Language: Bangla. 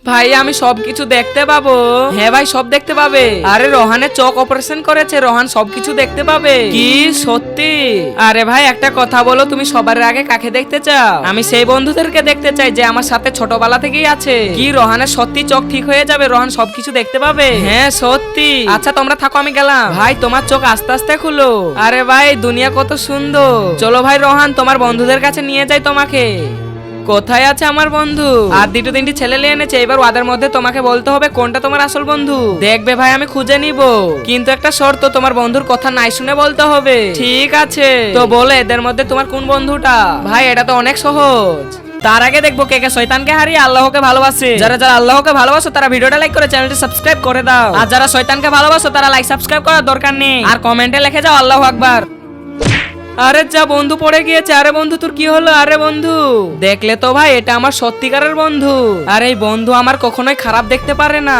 ভাই আমি সবকিছু দেখতে পাবো? হ্যাঁ ভাই সব দেখতে পাবে। আরে রোহানের চোখ অপারেশন করেছে, রোহান সবকিছু দেখতে পাবে। কি সত্যি? আরে ভাই একটা কথা বলো, তুমি সবার আগে কাকে দেখতে চাও? আমি সেই বন্ধুদেরকে দেখতে চাই যে আমার সাথে ছোটবেলা থেকেই আছে। কি রোহানের সত্যি চোখ ঠিক হয়ে যাবে? রোহান সবকিছু দেখতে পাবে? হ্যাঁ সত্যি। আচ্ছা তোমরা থাকো, আমি গেলাম। ভাই তোমার চোখ আস্তে আস্তে খুলো। আরে ভাই দুনিয়া কত সুন্দর। চলো ভাই রোহান তোমার বন্ধুদের কাছে নিয়ে যাই তোমাকে। কোথায় আছে আমার বন্ধু? আর দুটো তিনটি ছেলে নিয়ে এনেছে, এবার ওদের মধ্যে তোমাকে বলতে হবে কোনটা তোমার আসল বন্ধু। দেখবে ভাই আমি খুঁজে নিব, কিন্তু একটা শর্ত, তোমার বন্ধুর কথা নাই শুনে বলতে হবে। ঠিক আছে তো বলে এদের মধ্যে তোমার কোন বন্ধুটা? ভাই এটা তো অনেক সহজ। তার আগে দেখবো কে কে শয়তানকে হারিয়ে আল্লাহকে ভালোবাসে। যারা যারা আল্লাহকে ভালোবাসো তারা ভিডিওটা লাইক করে চ্যানেলটি সাবস্ক্রাইব করে দাও, আর যারা শয়তানকে ভালোবাসো তারা লাইক সাবস্ক্রাইব করার দরকার নেই, আর কমেন্টে লিখে যাও আল্লাহু আকবার। আরে যা বন্ধু পড়ে গিয়েছে। আরে বন্ধু তোর কি হলো? আরে বন্ধু দেখলে তো ভাই এটা আমার সত্যিকারের বন্ধু। আর এই বন্ধু আমার কখনোই খারাপ দেখতে পারে না।